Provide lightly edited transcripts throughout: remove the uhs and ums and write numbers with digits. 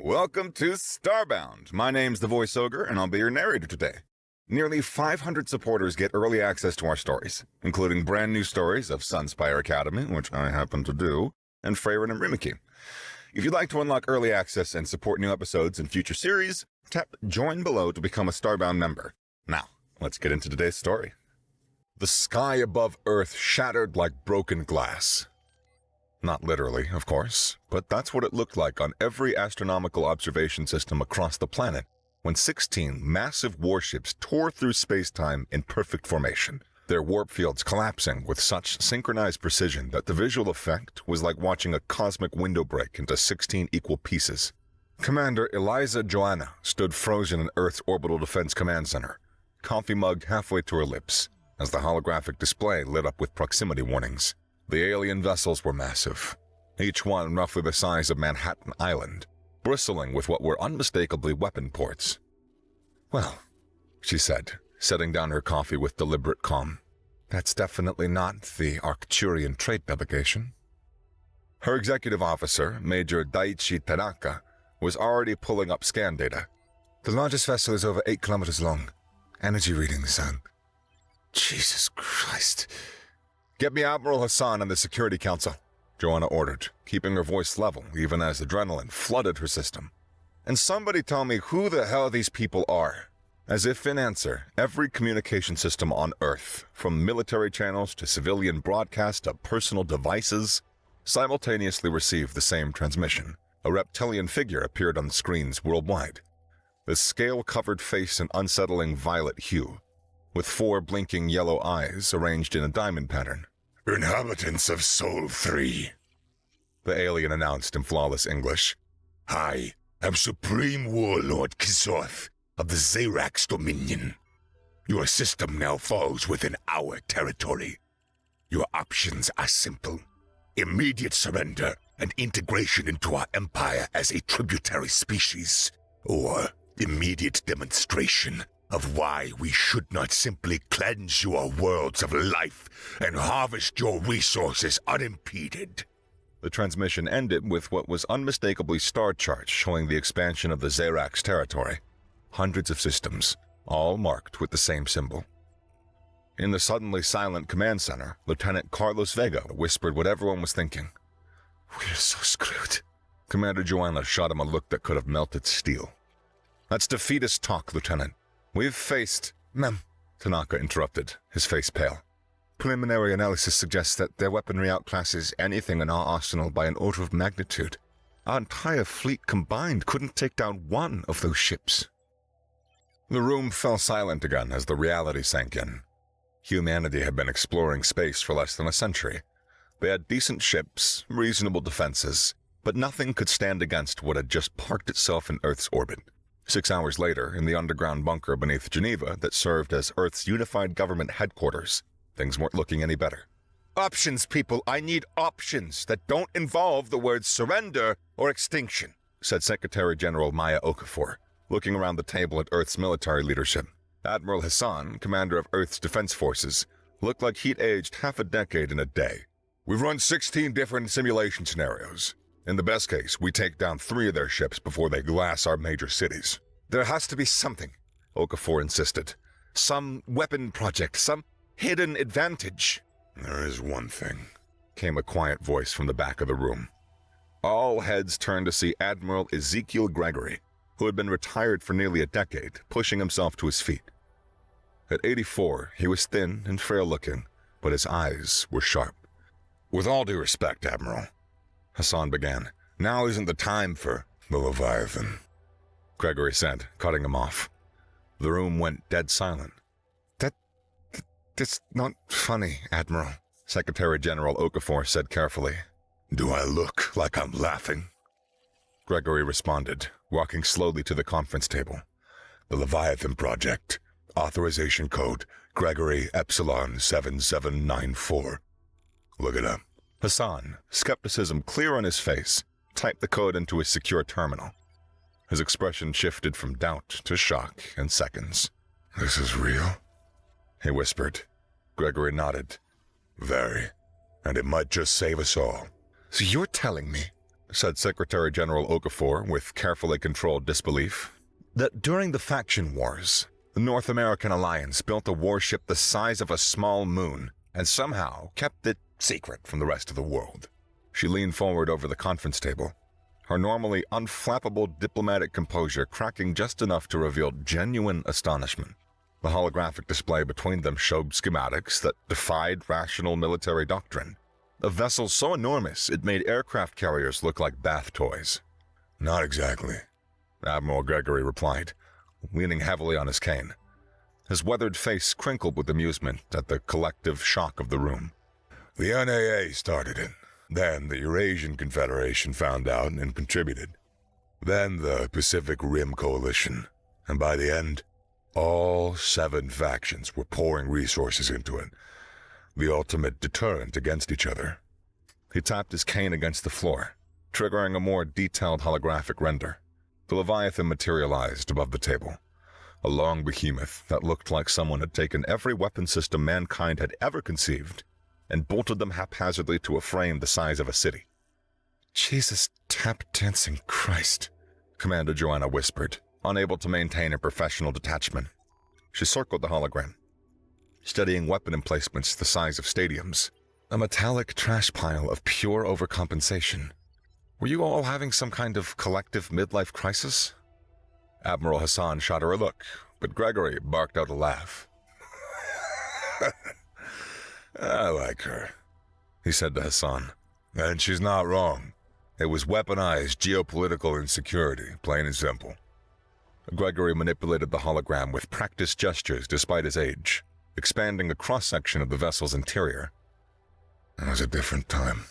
Welcome to Starbound. My name's the Voice Ogre, and I'll be your narrator today. Nearly 500 supporters get early access to our stories, including brand new stories of Sunspire Academy, which I happen to do, and Freyrin and Rimiki. If you'd like to unlock early access and support new episodes and future series, tap Join below to become a Starbound member. Now, let's get into today's story. The sky above Earth shattered like broken glass. Not literally, of course, but that's what it looked like on every astronomical observation system across the planet when 16 massive warships tore through space-time in perfect formation, their warp fields collapsing with such synchronized precision that the visual effect was like watching a cosmic window break into 16 equal pieces. Commander Eliza Joanna stood frozen in Earth's Orbital Defense Command Center, coffee mug halfway to her lips, as the holographic display lit up with proximity warnings. The alien vessels were massive, each one roughly the size of Manhattan Island, bristling with what were unmistakably weapon ports. "Well," she said, setting down her coffee with deliberate calm, "that's definitely not the Arcturian trade delegation." Her executive officer, Major Daiichi Tanaka, was already pulling up scan data. "The largest vessel is over 8 kilometers long. Energy readings on... Jesus Christ. Get me Admiral Hassan and the Security Council," Joanna ordered, keeping her voice level even as adrenaline flooded her system. "And somebody tell me who the hell these people are." As if in answer, every communication system on Earth, from military channels to civilian broadcast to personal devices, simultaneously received the same transmission. A reptilian figure appeared on the screens worldwide. The scale-covered face an unsettling violet hue, with 4 blinking yellow eyes arranged in a diamond pattern. "Inhabitants of Sol 3, the alien announced in flawless English. "I am Supreme Warlord Kizoth of the Xerax Dominion. Your system now falls within our territory. Your options are simple: immediate surrender and integration into our empire as a tributary species, or immediate demonstration of why we should not simply cleanse your worlds of life and harvest your resources unimpeded." The transmission ended with what was unmistakably star charts showing the expansion of the Xerax territory. Hundreds of systems, all marked with the same symbol. In the suddenly silent command center, Lieutenant Carlos Vega whispered what everyone was thinking. "We're so screwed." Commander Joanna shot him a look that could have melted steel. "That's defeatist talk, Lieutenant. We've faced..." "Ma'am," Tanaka interrupted, his face pale. "Preliminary analysis suggests that their weaponry outclasses anything in our arsenal by an order of magnitude. Our entire fleet combined couldn't take down one of those ships." The room fell silent again as the reality sank in. Humanity had been exploring space for less than a century. They had decent ships, reasonable defenses, but nothing could stand against what had just parked itself in Earth's orbit. 6 hours later, in the underground bunker beneath Geneva that served as Earth's unified government headquarters, things weren't looking any better. "Options, people. I need options that don't involve the words surrender or extinction," said Secretary General Maya Okafor, looking around the table at Earth's military leadership. Admiral Hassan, commander of Earth's defense forces, looked like he'd aged half a decade in a day. "We've run 16 different simulation scenarios. In the best case, we take down 3 of their ships before they glass our major cities." "There has to be something," Okafor insisted. "Some weapon project, some hidden advantage." "There is one thing," came a quiet voice from the back of the room. All heads turned to see Admiral Ezekiel Gregory, who had been retired for nearly a decade, pushing himself to his feet. At 84, he was thin and frail-looking, but his eyes were sharp. "With all due respect, Admiral," Hassan began, "now isn't the time for the Leviathan," Gregory said, cutting him off. The room went dead silent. That's not funny, Admiral," Secretary General Okafor said carefully. "Do I look like I'm laughing?" Gregory responded, walking slowly to the conference table. "The Leviathan Project, authorization code Gregory Epsilon 7794. Look it up." Hassan, skepticism clear on his face, typed the code into his secure terminal. His expression shifted from doubt to shock in seconds. "This is real?" he whispered. Gregory nodded. "Very. And it might just save us all." "So you're telling me," said Secretary General Okafor with carefully controlled disbelief, that during the faction wars, the North American Alliance built a warship the size of a small moon and somehow kept it secret from the rest of the world. She leaned forward over the conference table, her normally unflappable diplomatic composure cracking just enough to reveal genuine astonishment. The holographic display between them showed schematics that defied rational military doctrine. A vessel so enormous it made aircraft carriers look like bath toys. "Not exactly," Admiral Gregory replied, leaning heavily on his cane. His weathered face crinkled with amusement at the collective shock of the room. "The NAA started it. Then the Eurasian Confederation found out and contributed. Then the Pacific Rim Coalition. And by the end, all 7 factions were pouring resources into it. The ultimate deterrent against each other." He tapped his cane against the floor, triggering a more detailed holographic render. The Leviathan materialized above the table, a long behemoth that looked like someone had taken every weapon system mankind had ever conceived and bolted them haphazardly to a frame the size of a city. "Jesus tap-dancing Christ," Commander Joanna whispered, unable to maintain a professional detachment. She circled the hologram, studying weapon emplacements the size of stadiums, a metallic trash pile of pure overcompensation. "Were you all having some kind of collective midlife crisis?" Admiral Hassan shot her a look, but Gregory barked out a laugh. "I like her," he said to Hassan. "And she's not wrong. It was weaponized geopolitical insecurity, plain and simple." Gregory manipulated the hologram with practiced gestures despite his age, expanding a cross-section of the vessel's interior. "It was a different time,"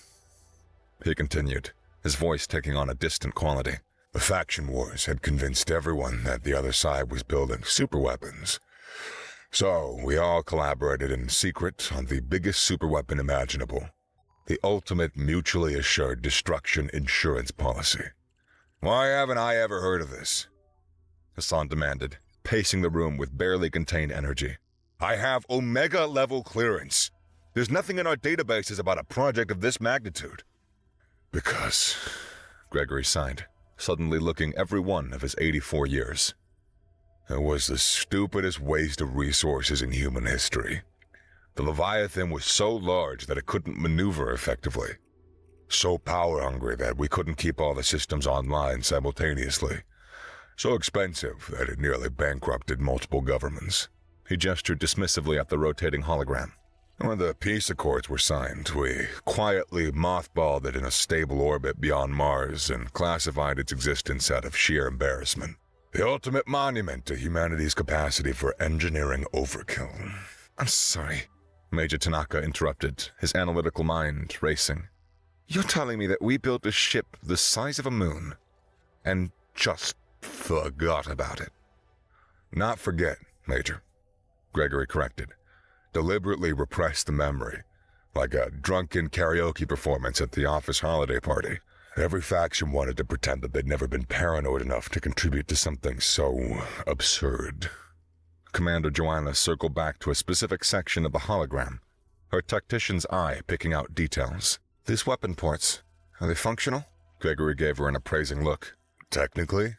he continued, his voice taking on a distant quality. "The faction wars had convinced everyone that the other side was building superweapons. So we all collaborated in secret on the biggest superweapon imaginable, the ultimate mutually assured destruction insurance policy. Why haven't I ever heard of this?" Hassan demanded, pacing the room with barely contained energy. "I have Omega-level clearance. There's nothing in our databases about a project of this magnitude." "Because," Gregory sighed, suddenly looking every one of his 84 years. "It was the stupidest waste of resources in human history. The Leviathan was so large that it couldn't maneuver effectively. So power-hungry that we couldn't keep all the systems online simultaneously. So expensive that it nearly bankrupted multiple governments." He gestured dismissively at the rotating hologram. "When the peace accords were signed, we quietly mothballed it in a stable orbit beyond Mars and classified its existence out of sheer embarrassment. The ultimate monument to humanity's capacity for engineering overkill." "I'm sorry," Major Tanaka interrupted, his analytical mind racing. "You're telling me that we built a ship the size of a moon and just forgot about it?" "Not forget, Major," Gregory corrected. "Deliberately repressed the memory, like a drunken karaoke performance at the office holiday party. Every faction wanted to pretend that they'd never been paranoid enough to contribute to something so absurd." Commander Joanna circled back to a specific section of the hologram, her tactician's eye picking out details. "These weapon ports, are they functional?" Gregory gave her an appraising look. "Technically,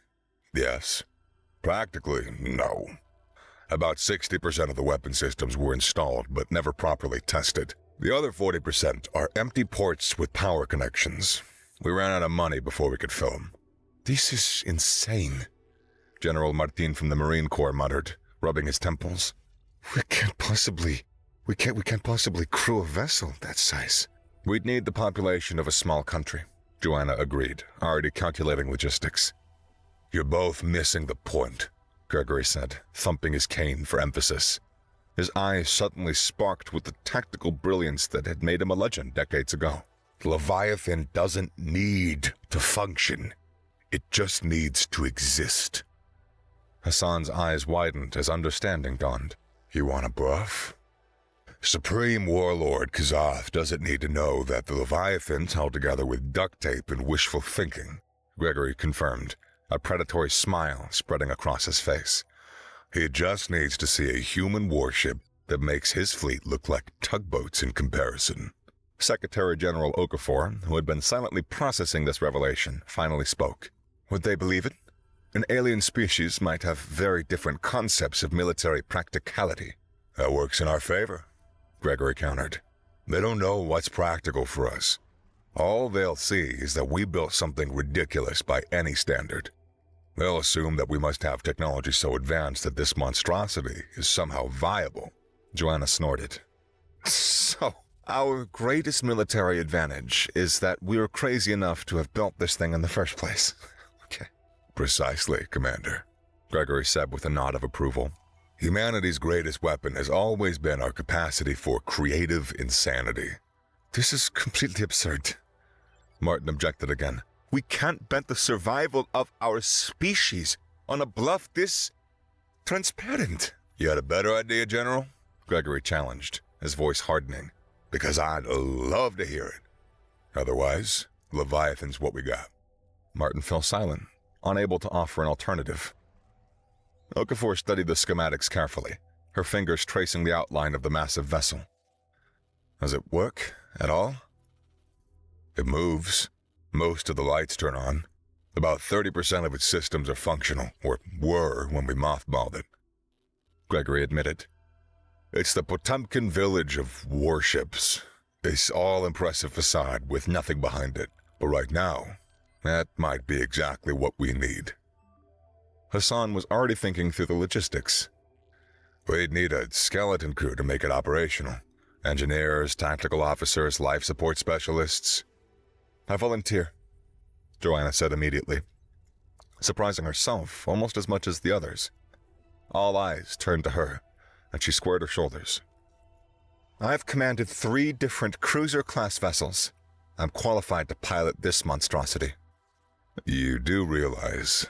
yes. Practically, no. About 60% of the weapon systems were installed but never properly tested. The other 40% are empty ports with power connections. We ran out of money before we could fill them." "This is insane," General Martin from the Marine Corps muttered, rubbing his temples. We can't possibly crew a vessel that size." "We'd need the population of a small country," Joanna agreed, already calculating logistics. "You're both missing the point," Gregory said, thumping his cane for emphasis. His eyes suddenly sparked with the tactical brilliance that had made him a legend decades ago. "Leviathan doesn't need to function. It just needs to exist." Hassan's eyes widened as understanding dawned. "You want a bluff? Supreme Warlord Kazath doesn't need to know that the Leviathan's held together with duct tape and wishful thinking," Gregory confirmed, a predatory smile spreading across his face. "He just needs to see a human warship that makes his fleet look like tugboats in comparison." Secretary General Okafor, who had been silently processing this revelation, finally spoke. Would they believe it? An alien species might have very different concepts of military practicality. That works in our favor, Gregory countered. They don't know what's practical for us. All they'll see is that we built something ridiculous by any standard. They'll assume that we must have technology so advanced that this monstrosity is somehow viable. Joanna snorted. So, our greatest military advantage is that we were crazy enough to have built this thing in the first place. Okay. Precisely, Commander, Gregory said with a nod of approval. Humanity's greatest weapon has always been our capacity for creative insanity. This is completely absurd, Martin objected again. We can't bet the survival of our species on a bluff this transparent. You had a better idea, General? Gregory challenged, his voice hardening. Because I'd love to hear it. Otherwise, Leviathan's what we got. Martin fell silent, unable to offer an alternative. Okafor studied the schematics carefully, her fingers tracing the outline of the massive vessel. Does it work at all? It moves. Most of the lights turn on. About 30% of its systems are functional, or were when we mothballed it, Gregory admitted. It's the Potemkin village of warships. This all-impressive facade with nothing behind it. But right now, that might be exactly what we need. Hassan was already thinking through the logistics. We'd need a skeleton crew to make it operational. Engineers, tactical officers, life support specialists. I volunteer, Joanna said immediately, surprising herself almost as much as the others. All eyes turned to her, and she squared her shoulders. I've commanded 3 different cruiser-class vessels. I'm qualified to pilot this monstrosity. You do realize,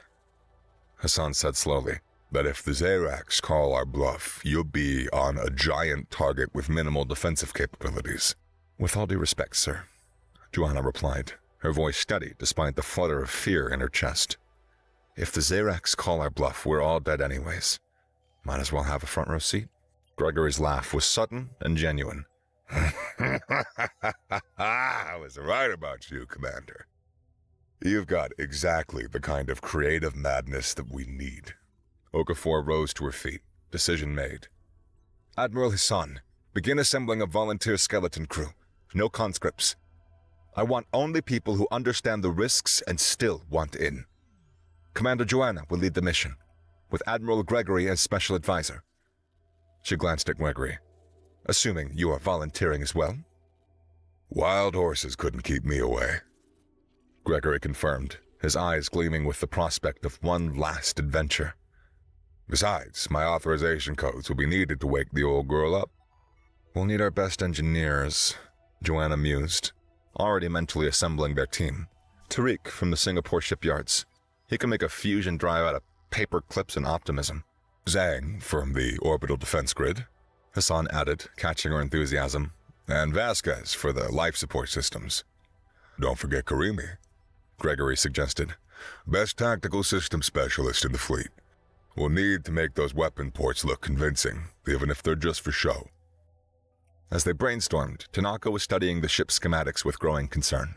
Hassan said slowly, that if the Zerax call our bluff, you'll be on a giant target with minimal defensive capabilities. With all due respect, sir, Joanna replied, her voice steady despite the flutter of fear in her chest. If the Zerax call our bluff, we're all dead anyways. Might as well have a front row seat. Gregory's laugh was sudden and genuine. I was right about you, Commander. You've got exactly the kind of creative madness that we need. Okafor rose to her feet, decision made. Admiral Hassan, begin assembling a volunteer skeleton crew. No conscripts. I want only people who understand the risks and still want in. Commander Joanna will lead the mission, with Admiral Gregory as special advisor. She glanced at Gregory. Assuming you are volunteering as well? Wild horses couldn't keep me away, Gregory confirmed, his eyes gleaming with the prospect of one last adventure. Besides, my authorization codes will be needed to wake the old girl up. We'll need our best engineers, Joanna mused, already mentally assembling their team. Tariq from the Singapore shipyards. He can make a fusion drive out of paper clips and optimism. Zhang from the orbital defense grid, Hassan added, catching her enthusiasm, and Vasquez for the life support systems. Don't forget Karimi, Gregory suggested. Best tactical system specialist in the fleet. We'll need to make those weapon ports look convincing, even if they're just for show. As they brainstormed, Tanaka was studying the ship's schematics with growing concern.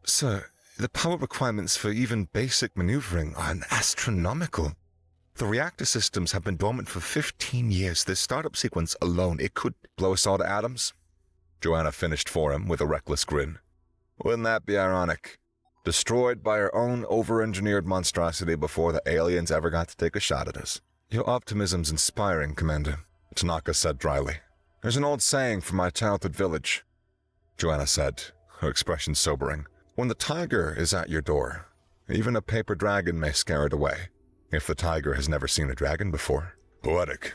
Sir, the power requirements for even basic maneuvering are astronomical. The reactor systems have been dormant for 15 years. This startup sequence alone, it could blow us all to atoms. Joanna finished for him with a reckless grin. Wouldn't that be ironic? Destroyed by our own over-engineered monstrosity before the aliens ever got to take a shot at us. Your optimism's inspiring, Commander, Tanaka said dryly. There's an old saying from my childhood village, Joanna said, her expression sobering. When the tiger is at your door, even a paper dragon may scare it away, if the tiger has never seen a dragon before. Poetic,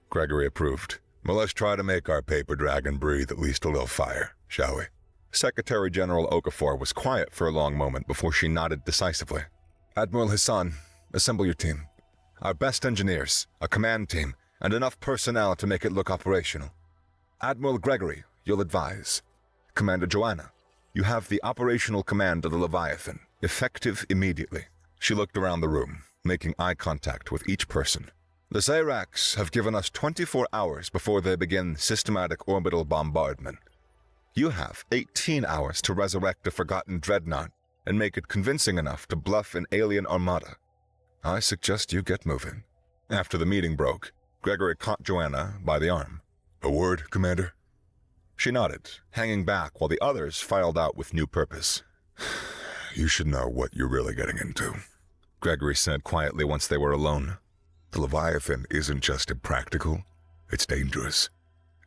Gregory approved. Well, let's try to make our paper dragon breathe at least a little fire, shall we? Secretary General Okafor was quiet for a long moment before she nodded decisively. Admiral Hassan, assemble your team. Our best engineers, a command team, and enough personnel to make it look operational. Admiral Gregory, you'll advise. Commander Joanna, you have the operational command of the Leviathan, effective immediately. She looked around the room, making eye contact with each person. The Zerax have given us 24 hours before they begin systematic orbital bombardment. You have 18 hours to resurrect a forgotten dreadnought and make it convincing enough to bluff an alien armada. I suggest you get moving." After the meeting broke, Gregory caught Joanna by the arm. "A word, Commander?" She nodded, hanging back while the others filed out with new purpose. "You should know what you're really getting into," Gregory said quietly once they were alone. "The Leviathan isn't just impractical, it's dangerous.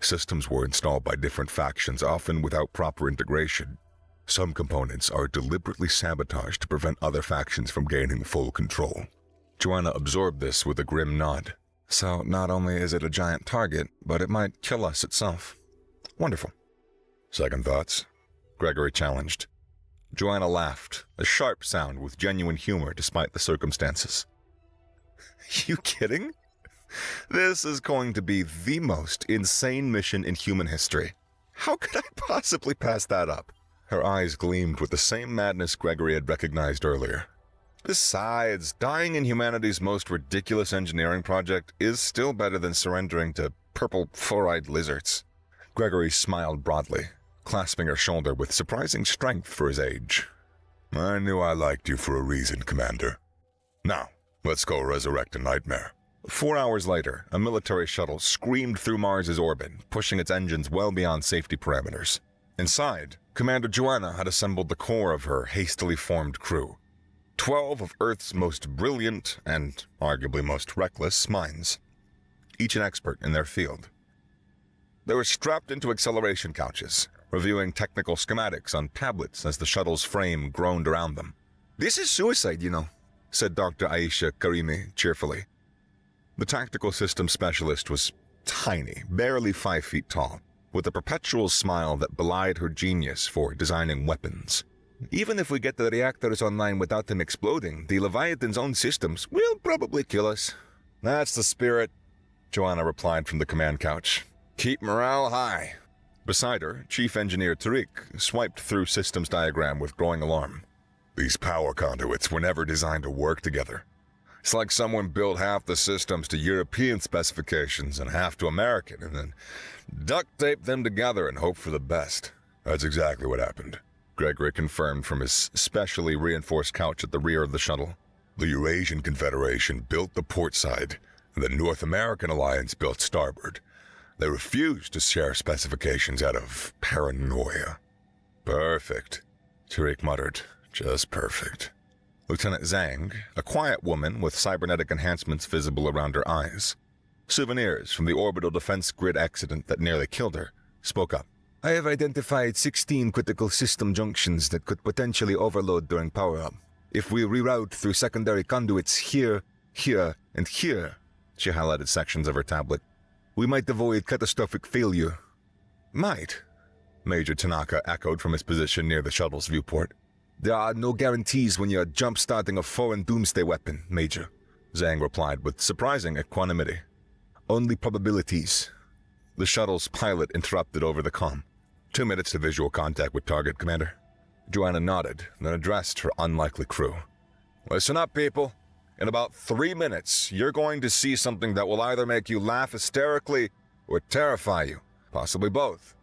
Systems were installed by different factions, often without proper integration. Some components are deliberately sabotaged to prevent other factions from gaining full control." Joanna absorbed this with a grim nod. "So not only is it a giant target, but it might kill us itself. Wonderful." "Second thoughts?" Gregory challenged. Joanna laughed, a sharp sound with genuine humor despite the circumstances. "You kidding? This is going to be the most insane mission in human history. How could I possibly pass that up?" Her eyes gleamed with the same madness Gregory had recognized earlier. "Besides, dying in humanity's most ridiculous engineering project is still better than surrendering to purple four-eyed lizards." Gregory smiled broadly, clasping her shoulder with surprising strength for his age. "I knew I liked you for a reason, Commander. Now, let's go resurrect a nightmare." 4 hours later, a military shuttle screamed through Mars's orbit, pushing its engines well beyond safety parameters. Inside, Commander Joanna had assembled the core of her hastily formed crew. 12 of Earth's most brilliant and arguably most reckless minds, each an expert in their field. They were strapped into acceleration couches, reviewing technical schematics on tablets as the shuttle's frame groaned around them. "This is suicide, you know," said Dr. Aisha Karimi cheerfully. The tactical systems specialist was tiny, barely 5 feet tall, with a perpetual smile that belied her genius for designing weapons. "Even if we get the reactors online without them exploding, the Leviathan's own systems will probably kill us." "That's the spirit," Joanna replied from the command couch. "Keep morale high." Beside her, Chief Engineer Tariq swiped through systems diagram with growing alarm. "These power conduits were never designed to work together. It's like someone built half the systems to European specifications and half to American, and then duct taped them together and hoped for the best." "That's exactly what happened," Gregory confirmed from his specially reinforced couch at the rear of the shuttle. "The Eurasian Confederation built the port side, and the North American Alliance built starboard. They refused to share specifications out of paranoia." "Perfect," Tariq muttered. "Just perfect." Lieutenant Zhang, a quiet woman with cybernetic enhancements visible around her eyes, souvenirs from the orbital defense grid accident that nearly killed her, spoke up. "I have identified 16 critical system junctions that could potentially overload during power-up. If we reroute through secondary conduits here, here, and here," she highlighted sections of her tablet, "we might avoid catastrophic failure." "Might," Major Tanaka echoed from his position near the shuttle's viewport. "There are no guarantees when you're jump-starting a foreign doomsday weapon, Major," Zhang replied with surprising equanimity. "Only probabilities." The shuttle's pilot interrupted over the comm. 2 minutes to visual contact with target, Commander." Joanna nodded, then addressed her unlikely crew. "Listen up, people. In about 3 minutes, you're going to see something that will either make you laugh hysterically or terrify you, possibly both.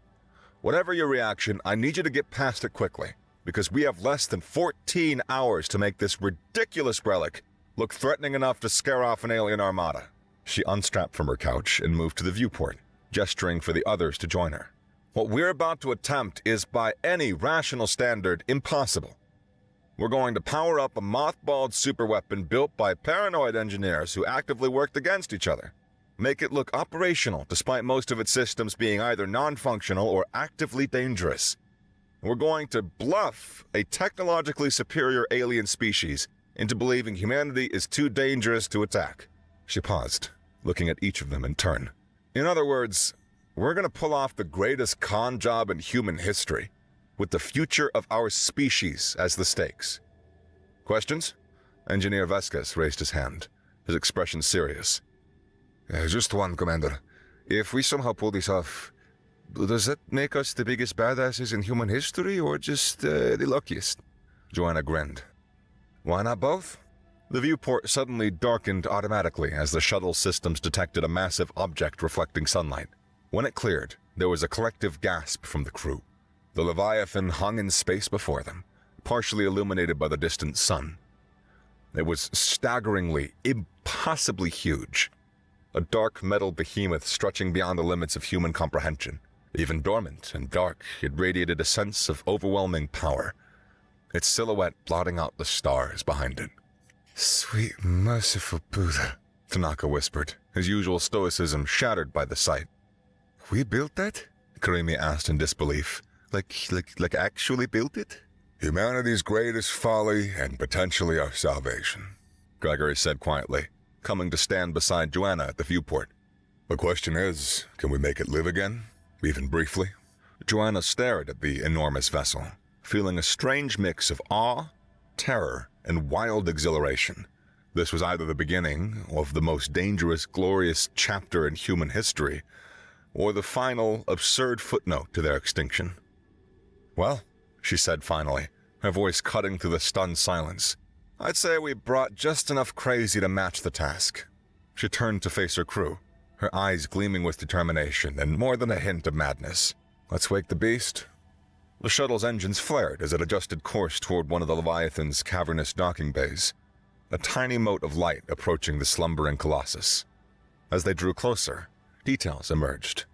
Whatever your reaction, I need you to get past it quickly, because we have less than 14 hours to make this ridiculous relic look threatening enough to scare off an alien armada." She unstrapped from her couch and moved to the viewport, gesturing for the others to join her. "What we're about to attempt is, by any rational standard, impossible. We're going to power up a mothballed superweapon built by paranoid engineers who actively worked against each other. Make it look operational despite most of its systems being either non-functional or actively dangerous. We're going to bluff a technologically superior alien species into believing humanity is too dangerous to attack." She paused, looking at each of them in turn. "In other words, we're going to pull off the greatest con job in human history, with the future of our species as the stakes." "Questions?" Engineer Vasquez raised his hand, his expression serious. Just one, Commander. If we somehow pull this off, does that make us the biggest badasses in human history, or just the luckiest?" Joanna grinned. "Why not both?" The viewport suddenly darkened automatically as the shuttle systems detected a massive object reflecting sunlight. When it cleared, there was a collective gasp from the crew. The Leviathan hung in space before them, partially illuminated by the distant sun. It was staggeringly, impossibly huge. A dark metal behemoth stretching beyond the limits of human comprehension. Even dormant and dark, it radiated a sense of overwhelming power, its silhouette blotting out the stars behind it. "Sweet, merciful Buddha," Tanaka whispered, his usual stoicism shattered by the sight. "We built that?" Karimi asked in disbelief. Like actually built it? "Humanity's greatest folly and potentially our salvation," Gregory said quietly, coming to stand beside Joanna at the viewport. "The question is, can we make it live again? Even briefly?" Joanna stared at the enormous vessel, feeling a strange mix of awe, terror, and wild exhilaration. This was either the beginning of the most dangerous, glorious chapter in human history, or the final, absurd footnote to their extinction. "Well," she said finally, her voice cutting through the stunned silence, "I'd say we brought just enough crazy to match the task." She turned to face her crew, her eyes gleaming with determination and more than a hint of madness. "Let's wake the beast." The shuttle's engines flared as it adjusted course toward one of the Leviathan's cavernous docking bays, a tiny mote of light approaching the slumbering colossus. As they drew closer, details emerged.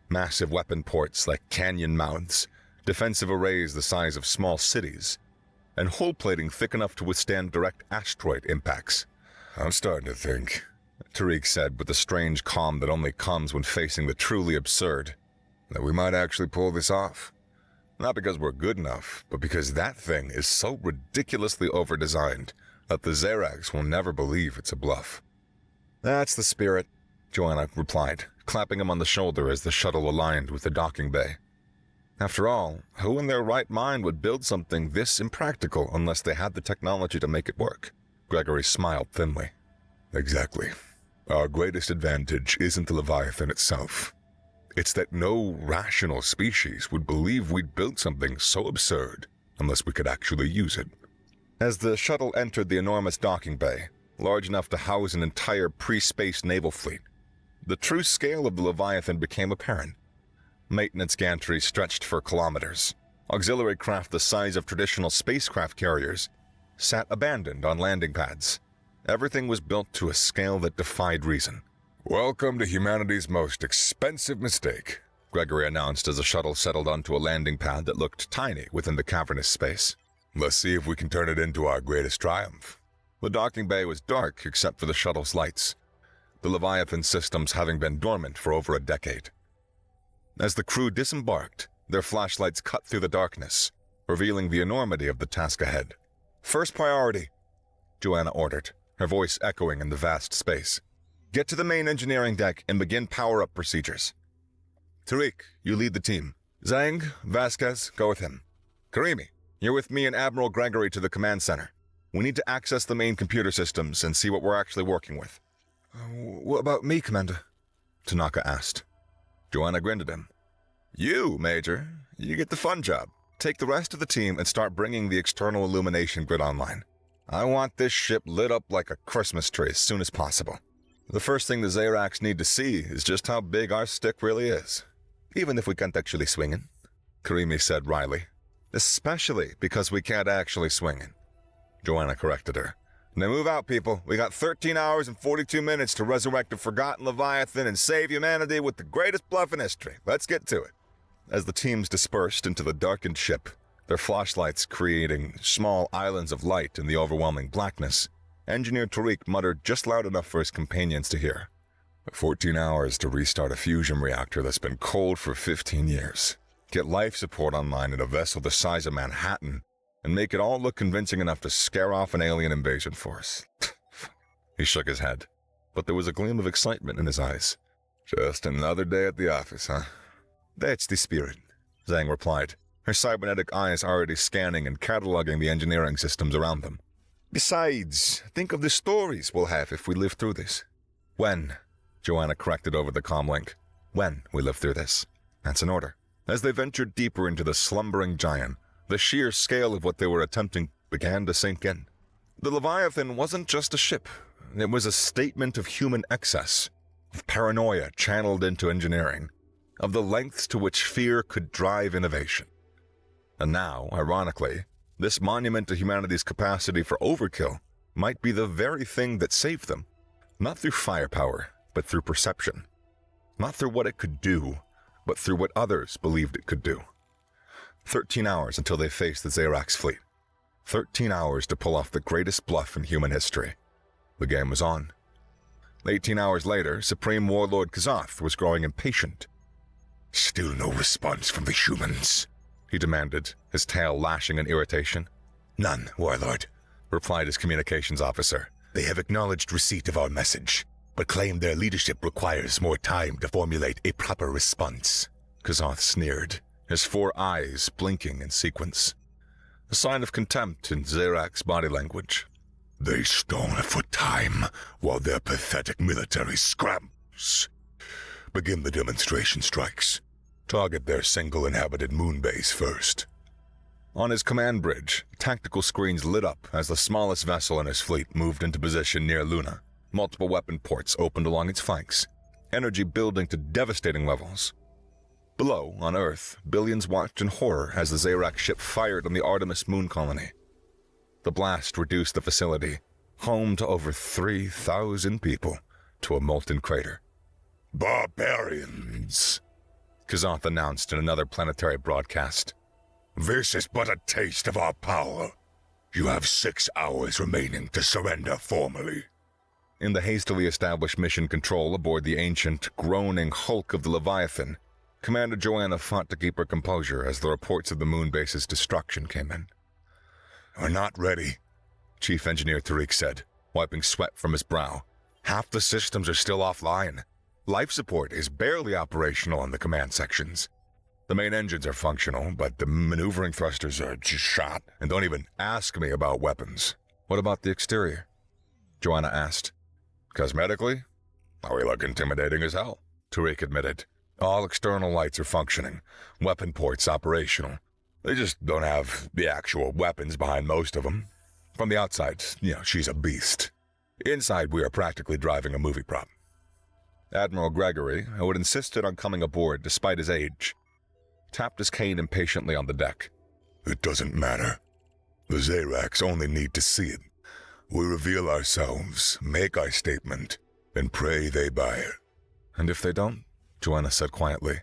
Massive weapon ports like canyon mouths, defensive arrays the size of small cities, and hull plating thick enough to withstand direct asteroid impacts. "I'm starting to think," Tariq said with the strange calm that only comes when facing the truly absurd, "that we might actually pull this off. Not because we're good enough, but because that thing is so ridiculously overdesigned that the Zerags will never believe it's a bluff." "That's the spirit," Joanna replied, clapping him on the shoulder as the shuttle aligned with the docking bay. After all, who in their right mind would build something this impractical unless they had the technology to make it work? Gregory smiled thinly. "Exactly. Our greatest advantage isn't the Leviathan itself. It's that no rational species would believe we'd built something so absurd unless we could actually use it." As the shuttle entered the enormous docking bay, large enough to house an entire pre-space naval fleet, the true scale of the Leviathan became apparent. Maintenance gantries stretched for kilometers. Auxiliary craft the size of traditional spacecraft carriers sat abandoned on landing pads. Everything was built to a scale that defied reason. "Welcome to humanity's most expensive mistake," Gregory announced as the shuttle settled onto a landing pad that looked tiny within the cavernous space. "Let's see if we can turn it into our greatest triumph." The docking bay was dark except for the shuttle's lights, the Leviathan systems having been dormant for over a decade. As the crew disembarked, their flashlights cut through the darkness, revealing the enormity of the task ahead. "First priority," Joanna ordered, her voice echoing in the vast space. "Get to the main engineering deck and begin power-up procedures. Tariq, you lead the team. Zhang, Vasquez, go with him. Karimi, you're with me and Admiral Gregory to the command center. We need to access the main computer systems and see what we're actually working with." "What about me, Commander?" Tanaka asked. Joanna grinned at him. "You, Major. You get the fun job. Take the rest of the team and start bringing the external illumination grid online. I want this ship lit up like a Christmas tree as soon as possible. The first thing the Zerax need to see is just how big our stick really is. Even if we can't actually swing it," Karimi said wryly. "Especially because we can't actually swing it," Joanna corrected her. "Now move out, people. We got 13 hours and 42 minutes to resurrect a forgotten Leviathan and save humanity with the greatest bluff in history. Let's get to it." As the teams dispersed into the darkened ship, their flashlights creating small islands of light in the overwhelming blackness, Engineer Tariq muttered just loud enough for his companions to hear. 14 hours to restart a fusion reactor that's been cold for 15 years. Get life support online in a vessel the size of Manhattan, and make it all look convincing enough to scare off an alien invasion force. He shook his head, but there was a gleam of excitement in his eyes. "Just another day at the office, huh?" "That's the spirit," Zhang replied, her cybernetic eyes already scanning and cataloging the engineering systems around them. "Besides, think of the stories we'll have if we live through this." "When," Joanna corrected over the comlink. "When we live through this. That's an order." As they ventured deeper into the slumbering giant, the sheer scale of what they were attempting began to sink in. The Leviathan wasn't just a ship. It was a statement of human excess, of paranoia channeled into engineering, of the lengths to which fear could drive innovation. And now, ironically, this monument to humanity's capacity for overkill might be the very thing that saved them, not through firepower, but through perception. Not through what it could do, but through what others believed it could do. 13 hours until they faced the Xerax fleet. 13 hours to pull off the greatest bluff in human history. The game was on. 18 hours later, Supreme Warlord Kazoth was growing impatient. "Still no response from the humans?" he demanded, his tail lashing in irritation. "None, Warlord," replied his communications officer. "They have acknowledged receipt of our message, but claim their leadership requires more time to formulate a proper response." Kazoth sneered, his 4 eyes blinking in sequence. A sign of contempt in Xerax body language. "They stone for time while their pathetic military scrambles. Begin the demonstration strikes. Target their single-inhabited moon base first." On his command bridge, tactical screens lit up as the smallest vessel in his fleet moved into position near Luna. Multiple weapon ports opened along its flanks, energy building to devastating levels. Below, on Earth, billions watched in horror as the Xerax ship fired on the Artemis moon colony. The blast reduced the facility, home to over 3,000 people, to a molten crater. "Barbarians," Kazoth announced in another planetary broadcast. "This is but a taste of our power. You have 6 hours remaining to surrender formally." In the hastily established mission control aboard the ancient, groaning hulk of the Leviathan, Commander Joanna fought to keep her composure as the reports of the moon base's destruction came in. "We're not ready," Chief Engineer Tariq said, wiping sweat from his brow. "Half the systems are still offline. Life support is barely operational in the command sections. The main engines are functional, but the maneuvering thrusters are just shot. And don't even ask me about weapons." "What about the exterior?" Joanna asked. "Cosmetically, we look intimidating as hell," Tariq admitted. "All external lights are functioning, weapon ports operational. They just don't have the actual weapons behind most of them. From the outside, she's a beast. Inside, we are practically driving a movie prop." Admiral Gregory, who had insisted on coming aboard despite his age, tapped his cane impatiently on the deck. "It doesn't matter. The Xerax only need to see it. We reveal ourselves, make our statement, and pray they buy it." "And if they don't?" Joanna said quietly.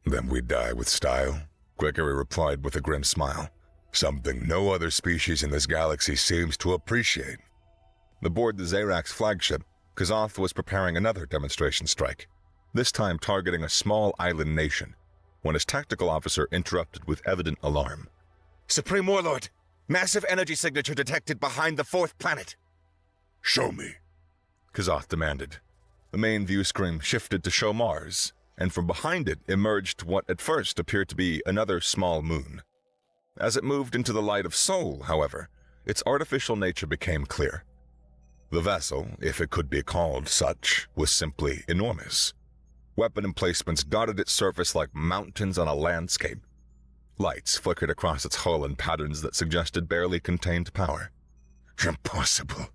"Then we die with style," Gregory replied with a grim smile. "Something no other species in this galaxy seems to appreciate." Aboard the Xerax flagship, Kazoth was preparing another demonstration strike, this time targeting a small island nation, when his tactical officer interrupted with evident alarm. "Supreme Warlord! Massive energy signature detected behind the 4th planet!" "Show me," Kazoth demanded. The main view screen shifted to show Mars, and from behind it emerged what at first appeared to be another small moon. As it moved into the light of Sol, however, its artificial nature became clear. The vessel, if it could be called such, was simply enormous. Weapon emplacements dotted its surface like mountains on a landscape. Lights flickered across its hull in patterns that suggested barely contained power. "Impossible,"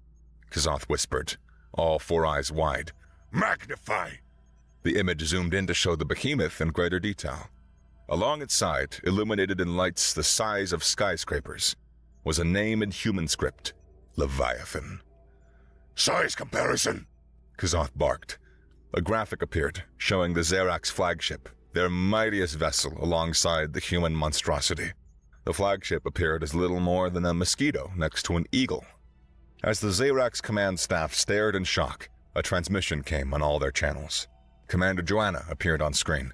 Kazoth whispered, all 4 eyes wide. "Magnify!" The image zoomed in to show the behemoth in greater detail. Along its side, illuminated in lights the size of skyscrapers, was a name in human script, Leviathan. "Size comparison," Kazoth barked. A graphic appeared, showing the Xerax flagship, their mightiest vessel alongside the human monstrosity. The flagship appeared as little more than a mosquito next to an eagle. As the Xerax command staff stared in shock, a transmission came on all their channels. Commander Joanna appeared on screen,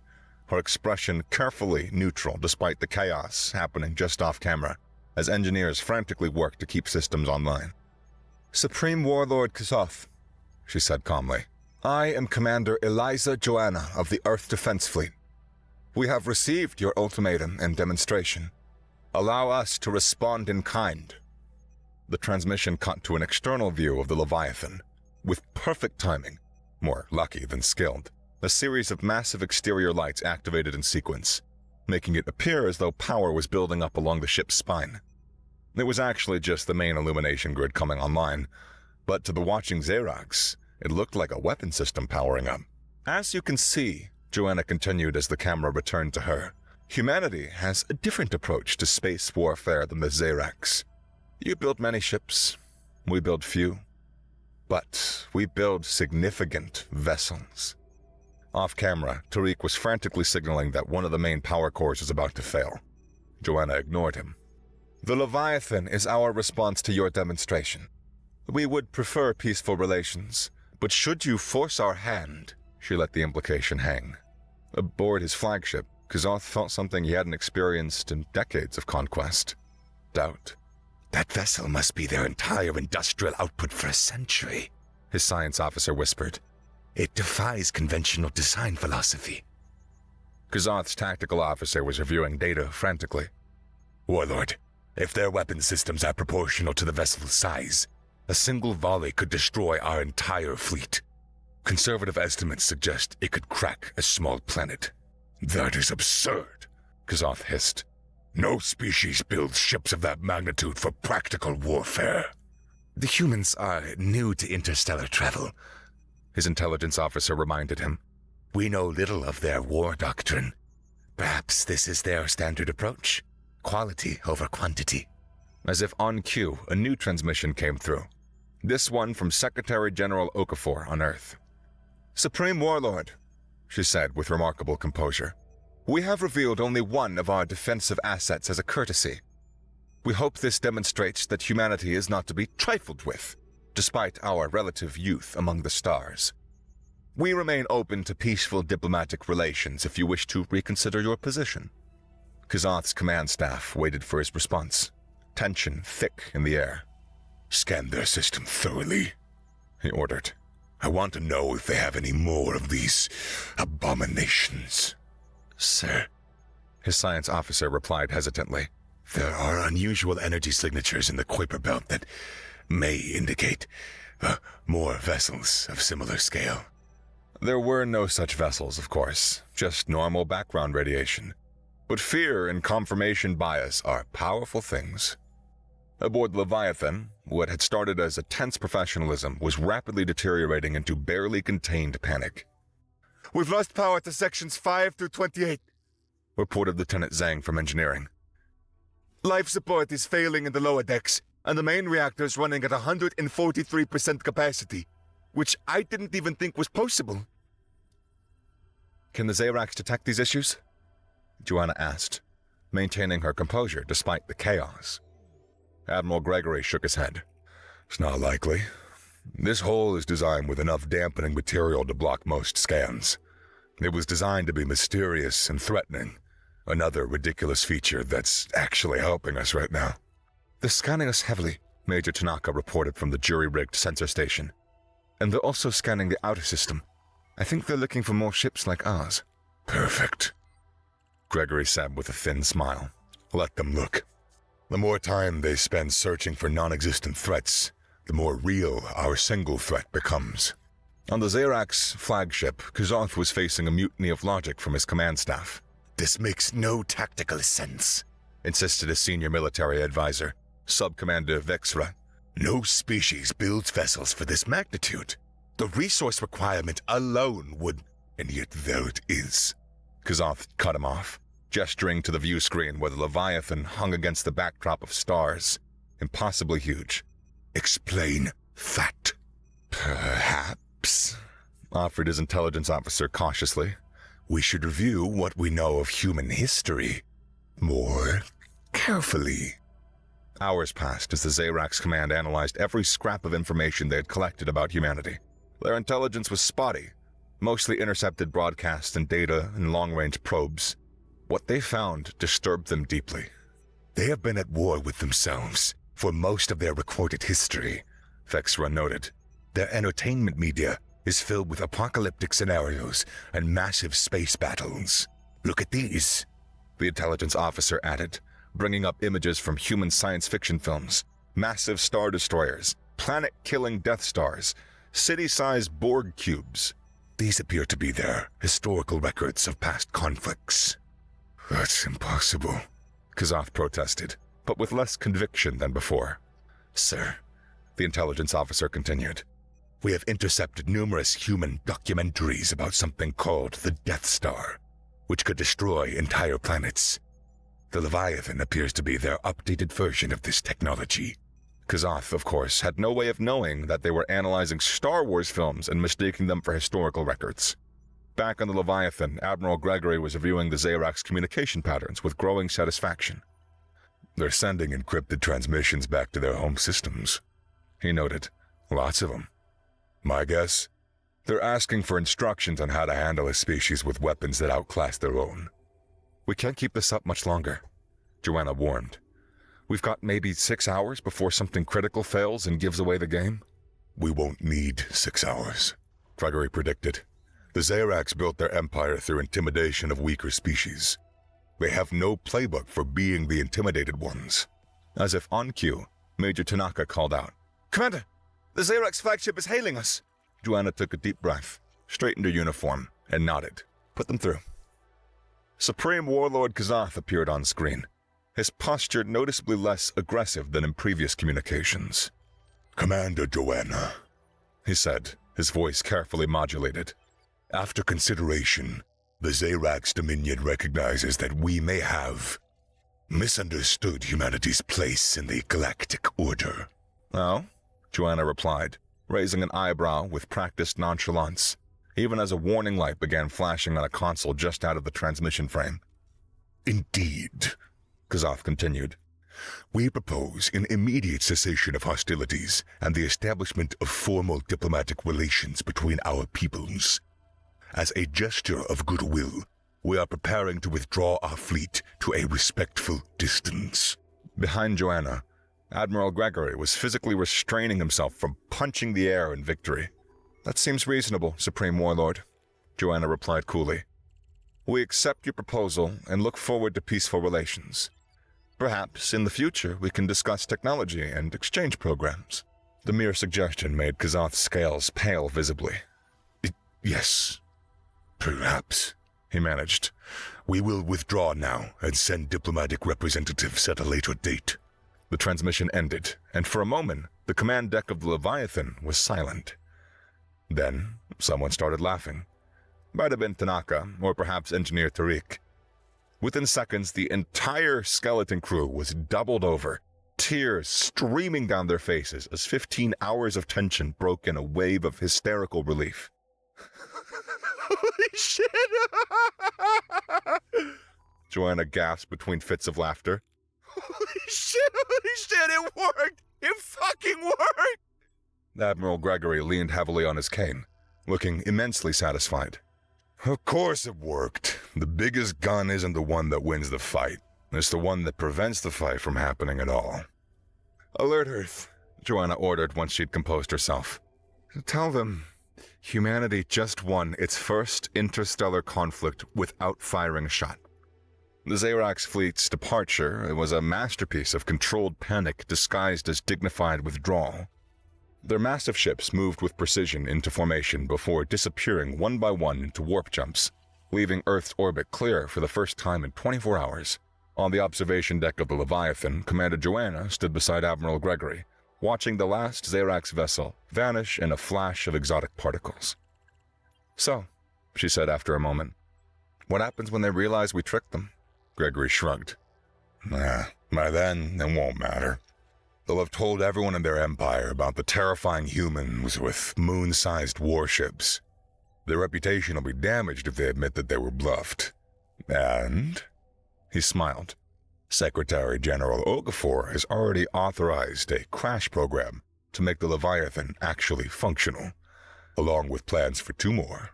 her expression carefully neutral despite the chaos happening just off camera, as engineers frantically worked to keep systems online. "Supreme Warlord Kazoth," she said calmly. "I am Commander Eliza Joanna of the Earth Defense Fleet. We have received your ultimatum and demonstration. Allow us to respond in kind." The transmission cut to an external view of the Leviathan. With perfect timing, more lucky than skilled, a series of massive exterior lights activated in sequence, making it appear as though power was building up along the ship's spine. It was actually just the main illumination grid coming online, but to the watching Xerax, it looked like a weapon system powering up. "As you can see," Joanna continued as the camera returned to her, Humanity has a different approach to space warfare than the Xerax. You build many ships, we build few. But we build significant vessels. Off camera, Tariq was frantically signaling that one of the main power cores was about to fail. Joanna ignored him. The Leviathan is our response to your demonstration. We would prefer peaceful relations, but should you force our hand, she let the implication hang. Aboard his flagship, Kazoth felt something he hadn't experienced in decades of conquest. Doubt. That vessel must be their entire industrial output for a century, his science officer whispered. It defies conventional design philosophy. Kazoth's tactical officer was reviewing data frantically. Warlord, if their weapon systems are proportional to the vessel's size, a single volley could destroy our entire fleet. Conservative estimates suggest it could crack a small planet. That is absurd, Kazoth hissed. No species builds ships of that magnitude for practical warfare. The humans are new to interstellar travel, his intelligence officer reminded him. We know little of their war doctrine. Perhaps this is their standard approach. Quality over quantity. As if on cue, a new transmission came through. This one from Secretary General Okafor on Earth. Supreme Warlord, she said with remarkable composure. We have revealed only one of our defensive assets as a courtesy. We hope this demonstrates that humanity is not to be trifled with, despite our relative youth among the stars. We remain open to peaceful diplomatic relations if you wish to reconsider your position. Kazoth's command staff waited for his response, tension thick in the air. Scan their system thoroughly, he ordered. I want to know if they have any more of these abominations. Sir, his science officer replied hesitantly. There are unusual energy signatures in the Kuiper belt that may indicate more vessels of similar scale. There were no such vessels, of course, just normal background radiation. But fear and confirmation bias are powerful things. Aboard Leviathan, what had started as a tense professionalism was rapidly deteriorating into barely contained panic. We've lost power to sections 5 through 28, reported Lieutenant Zhang from engineering. Life support is failing in the lower decks, and the main reactor's running at 143% capacity, which I didn't even think was possible. Can the Xerax detect these issues? Joanna asked, maintaining her composure despite the chaos. Admiral Gregory shook his head. It's not likely. This hull is designed with enough dampening material to block most scans. It was designed to be mysterious and threatening. Another ridiculous feature that's actually helping us right now. They're scanning us heavily, Major Tanaka reported from the jury-rigged sensor station. And they're also scanning the outer system. I think they're looking for more ships like ours. Perfect, Gregory said with a thin smile. Let them look. The more time they spend searching for non-existent threats, the more real our single threat becomes. On the Xerax flagship, Kazoth was facing a mutiny of logic from his command staff. This makes no tactical sense, insisted his senior military advisor, Sub-Commander Vexra. No species builds vessels for this magnitude. The resource requirement alone would... And yet there it is. Kazoth cut him off, gesturing to the view screen where the Leviathan hung against the backdrop of stars, impossibly huge. Explain that. Perhaps, offered his intelligence officer cautiously. We should review what we know of human history more carefully. Hours passed as the Xerax command analyzed every scrap of information they had collected about humanity. Their intelligence was spotty, mostly intercepted broadcasts and data and long-range probes. What they found disturbed them deeply. They have been at war with themselves for most of their recorded history, Vexra noted. Their entertainment media is filled with apocalyptic scenarios and massive space battles. Look at these, the intelligence officer added, bringing up images from human science fiction films, massive star destroyers, planet-killing Death Stars, city-sized Borg cubes. These appear to be their historical records of past conflicts. That's impossible, Kazoth protested, but with less conviction than before. Sir, the intelligence officer continued, we have intercepted numerous human documentaries about something called the Death Star, which could destroy entire planets. The Leviathan appears to be their updated version of this technology. Kazoth, of course, had no way of knowing that they were analyzing Star Wars films and mistaking them for historical records. Back on the Leviathan, Admiral Gregory was reviewing the Xerax communication patterns with growing satisfaction. They're sending encrypted transmissions back to their home systems, he noted. Lots of them. My guess? They're asking for instructions on how to handle a species with weapons that outclass their own. We can't keep this up much longer, Joanna warned. We've got maybe 6 hours before something critical fails and gives away the game. We won't need 6 hours, Gregory predicted. The Xerax built their empire through intimidation of weaker species. They have no playbook for being the intimidated ones. As if on cue, Major Tanaka called out, "Commander, the Xerax flagship is hailing us." Joanna took a deep breath, straightened her uniform, and nodded. "Put them through." Supreme Warlord Kazoth appeared on screen, his posture noticeably less aggressive than in previous communications. "Commander Joanna," he said, his voice carefully modulated. "After consideration, the Xerax Dominion recognizes that we may have misunderstood humanity's place in the galactic order." "Oh?" Joanna replied, raising an eyebrow with practiced nonchalance, even as a warning light began flashing on a console just out of the transmission frame. "Indeed," Kazoth continued. "We propose an immediate cessation of hostilities and the establishment of formal diplomatic relations between our peoples. As a gesture of goodwill, we are preparing to withdraw our fleet to a respectful distance." Behind Joanna, Admiral Gregory was physically restraining himself from punching the air in victory. "That seems reasonable, Supreme Warlord," Joanna replied coolly. "We accept your proposal and look forward to peaceful relations. Perhaps in the future we can discuss technology and exchange programs." The mere suggestion made Kazoth's scales pale visibly. "Yes, perhaps," he managed. "We will withdraw now and send diplomatic representatives at a later date." The transmission ended, and for a moment, the command deck of the Leviathan was silent. Then, someone started laughing. Might have been Tanaka, or perhaps Engineer Tariq. Within seconds, the entire skeleton crew was doubled over, tears streaming down their faces as 15 hours of tension broke in a wave of hysterical relief. "Holy shit!" Joanna gasped between fits of laughter. Holy shit, it worked! It fucking worked! Admiral Gregory leaned heavily on his cane, looking immensely satisfied. "Of course it worked. The biggest gun isn't the one that wins the fight. It's the one that prevents the fight from happening at all." "Alert Earth," Joanna ordered once she'd composed herself. "Tell them humanity just won its first interstellar conflict without firing a shot. The Xerax fleet's departure was a masterpiece of controlled panic disguised as dignified withdrawal. Their massive ships moved with precision into formation before disappearing one by one into warp jumps, leaving Earth's orbit clear for the first time in 24 hours. On the observation deck of the Leviathan, Commander Joanna stood beside Admiral Gregory, watching the last Xerax vessel vanish in a flash of exotic particles. "So," she said after a moment, "what happens when they realize we tricked them?" Gregory shrugged. By then, it won't matter. They'll have told everyone in their empire about the terrifying humans with moon-sized warships. Their reputation will be damaged if they admit that they were bluffed. And," he smiled, "Secretary General Okafor has already authorized a crash program to make the Leviathan actually functional, along with plans for 2 more.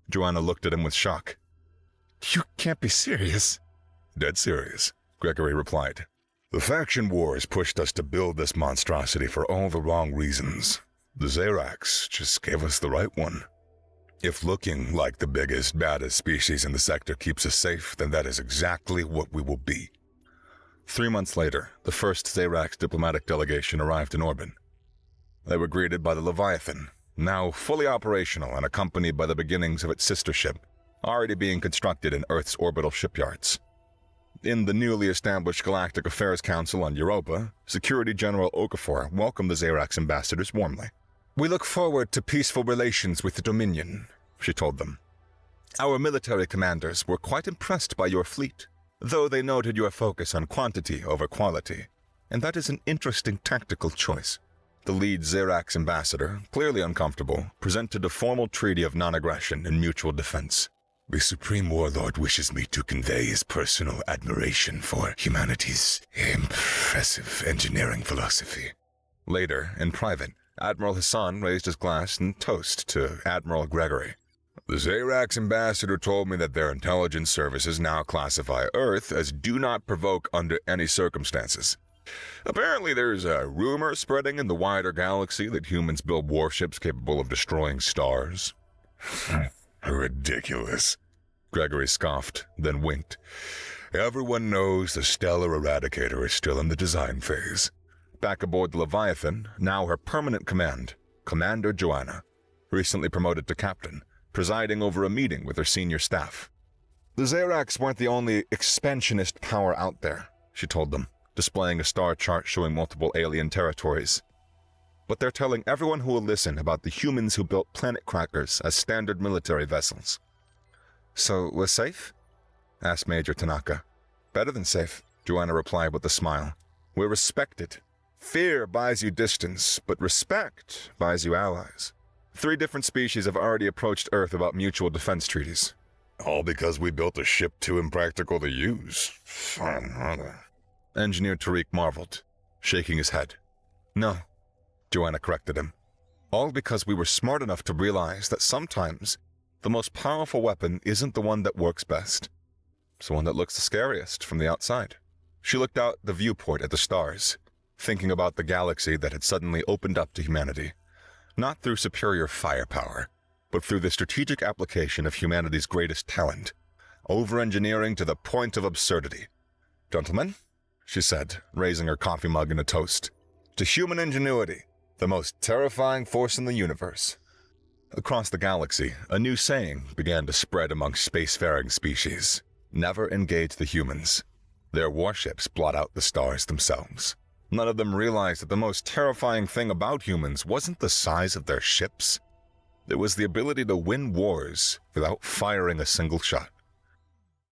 Joanna looked at him with shock. "You can't be serious." "Dead serious," Gregory replied. "The faction wars pushed us to build this monstrosity for all the wrong reasons. The Xerax just gave us the right one. If looking like the biggest, baddest species in the sector keeps us safe, then that is exactly what we will be." 3 months later, the first Xerax diplomatic delegation arrived in orbit. They were greeted by the Leviathan, now fully operational and accompanied by the beginnings of its sister ship, already being constructed in Earth's orbital shipyards. In the newly established Galactic Affairs Council on Europa, Security General Okafor welcomed the Xerax ambassadors warmly. "We look forward to peaceful relations with the Dominion," she told them. Our military commanders were quite impressed by your fleet, though they noted your focus on quantity over quality, and that is an interesting tactical choice. The lead Xerax ambassador, clearly uncomfortable, presented a formal treaty of non-aggression and mutual defense. The Supreme Warlord wishes me to convey his personal admiration for humanity's impressive engineering philosophy. Later, in private, Admiral Hassan raised his glass in toast to Admiral Gregory. The Xerax ambassador told me that their intelligence services now classify Earth as do not provoke under any circumstances. Apparently there's a rumor spreading in the wider galaxy that humans build warships capable of destroying stars. Ridiculous. Gregory scoffed, then winked. Everyone knows the Stellar Eradicator is still in the design phase. Back aboard the Leviathan, now her permanent command, Commander Joanna, recently promoted to captain, presiding over a meeting with her senior staff. The Xerax weren't the only expansionist power out there, she told them, displaying a star chart showing multiple alien territories. But they're telling everyone who will listen about the humans who built planet crackers as standard military vessels. So, we're safe? Asked Major Tanaka. Better than safe, Joanna replied with a smile. We're respected. Fear buys you distance, but respect buys you allies. 3 different species have already approached Earth about mutual defense treaties. All because we built a ship too impractical to use. Fun, rather. Engineer Tariq marveled, shaking his head. No, Joanna corrected him. All because we were smart enough to realize that sometimes the most powerful weapon isn't the one that works best. It's the one that looks the scariest from the outside. She looked out the viewport at the stars, thinking about the galaxy that had suddenly opened up to humanity, not through superior firepower, but through the strategic application of humanity's greatest talent, over-engineering to the point of absurdity. Gentlemen, she said, raising her coffee mug in a toast, to human ingenuity, the most terrifying force in the universe. Across the galaxy, a new saying began to spread among spacefaring species. Never engage the humans. Their warships blot out the stars themselves. None of them realized that the most terrifying thing about humans wasn't the size of their ships. It was the ability to win wars without firing a single shot.